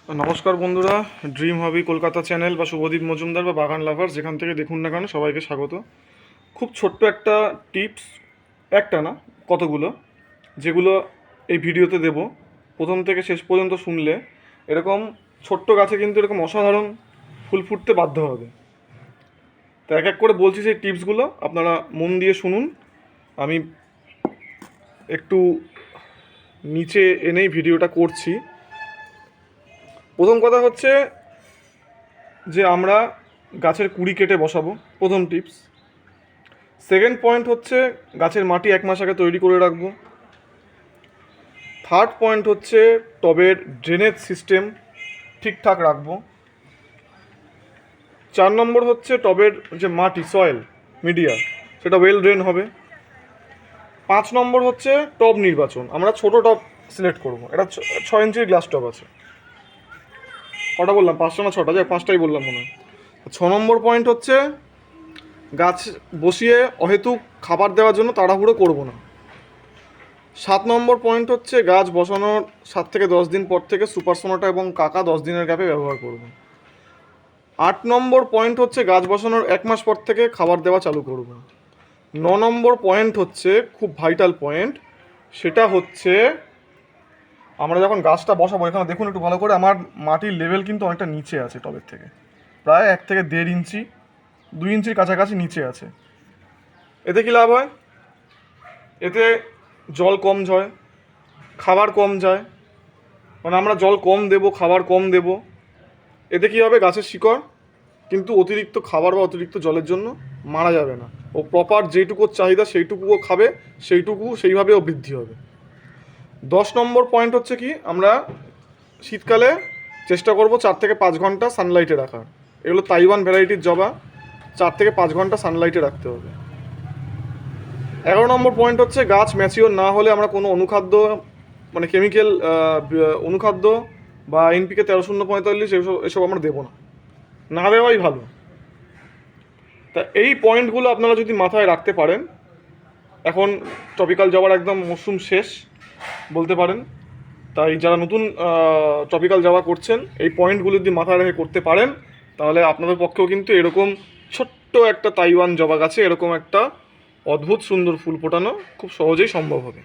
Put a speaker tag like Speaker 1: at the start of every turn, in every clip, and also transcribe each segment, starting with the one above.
Speaker 1: নমস্কার বন্ধুরা, ড্রিম হবি কলকাতা চ্যানেল বা শুভদীপ মজুমদার বা বাগান লাভার যেখান থেকে দেখুন না কেন সবাইকে স্বাগত। খুব ছোট্ট একটা টিপস, একটা না কতগুলো, যেগুলো এই ভিডিওতে দেব। প্রথম থেকে শেষ পর্যন্ত শুনলে এরকম ছোট্ট গাছে কিন্তু এরকম অসাধারণ ফুল ফুটতে বাধ্য হবে। তো এক এক করে বলছি সেই টিপসগুলো, আপনারা মন দিয়ে শুনুন। আমি একটু নিচে এনেই ভিডিওটা করছি। প্রথম কথা হচ্ছে যে আমরা গাছের কুড়ি কেটে বসাবো, প্রথম টিপস। সেকেন্ড পয়েন্ট হচ্ছে গাছের মাটি 1 মাস আগে তৈরি করে রাখবো। থার্ড পয়েন্ট হচ্ছে টবের ড্রেনেজ সিস্টেম ঠিকঠাক রাখবো। 4 নম্বর হচ্ছে টবের যে মাটি সয়েল মিডিয়া সেটা ওয়েল ড্রেন হবে। 5 নম্বর হচ্ছে টব নির্বাচন, আমরা ছোট টব সিলেক্ট করবো। এটা 6 ইঞ্চির গ্লাস টব আছে। কটা বললাম, 5টা না 6টা? যাই 5টাই বললাম মনে হয়। 6 নম্বর পয়েন্ট হচ্ছে গাছ বসিয়ে অহেতুক খাবার দেওয়ার জন্য তাড়াহুড়ো করব না। 7 নম্বর পয়েন্ট হচ্ছে গাছ বসানোর 7 থেকে 10 দিন পর থেকে সুপার সোনাটা এবং কাকা 10 দিনের গ্যাপে ব্যবহার করব। 8 নম্বর পয়েন্ট হচ্ছে গাছ বসানোর 1 মাস পর থেকে খাবার দেওয়া চালু করব। 9 নম্বর পয়েন্ট হচ্ছে খুব ভাইটাল পয়েন্ট, সেটা হচ্ছে আমরা যখন গাছটা বসাবো, এখানে দেখুন একটু ভালো করে, আমার মাটির লেভেল কিন্তু অনেকটা নিচে আছে টবের থেকে, প্রায় 1 থেকে 1.5 ইঞ্চি 2 ইঞ্চির কাছাকাছি নিচে আছে। এতে কী লাভ হয়? এতে জল কম যায়, খাবার কম যায়, মানে আমরা জল কম দেব, খাবার কম দেব। এতে কী হবে? গাছের শিকড় কিন্তু অতিরিক্ত খাবার বা অতিরিক্ত জলের জন্য মারা যাবে না। ও প্রপার যেইটুকু চাহিদা সেইটুকুও খাবে, সেইভাবেও বৃদ্ধি হবে। 10 নম্বর পয়েন্ট হচ্ছে কি, আমরা শীতকালে চেষ্টা করব 4 থেকে 5 ঘন্টা সানলাইটে রাখার। এগুলো তাইওয়ান ভ্যারাইটির জবা, 4 থেকে 5 ঘন্টা সানলাইটে রাখতে হবে। 11 নম্বর পয়েন্ট হচ্ছে গাছ ম্যাচিওর না হলে আমরা কোনো অনুখাদ্য, মানে কেমিক্যাল অনুখাদ্য বা এনপিকে 13-0-45 এসব আমরা দেবো না, না দেওয়াই ভালো। তা এই পয়েন্টগুলো আপনারা যদি মাথায় রাখতে পারেন, এখন ট্রপিক্যাল জবার একদম মরশুম শেষ বলতে পারেন, তাই যারা নতুন ট্রপিক্যাল জাবা করছেন এই পয়েন্টগুলো যদি মাথায় রেখে করতে পারেন, তাহলে আপনাদের পক্ষেও কিন্তু এরকম ছোট্ট একটা তাইওয়ান জবা গাছে এরকম একটা অদ্ভুত সুন্দর ফুল ফোটানো খুব সহজেই সম্ভব হবে।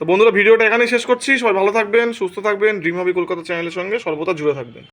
Speaker 1: তো বন্ধুরা, ভিডিওটা এখানেই শেষ করছি। সবাই ভালো থাকবেন, সুস্থ থাকবেন, ড্রিম হবি কলকাতা চ্যানেলের সঙ্গে সর্বদা জুড়ে থাকবেন।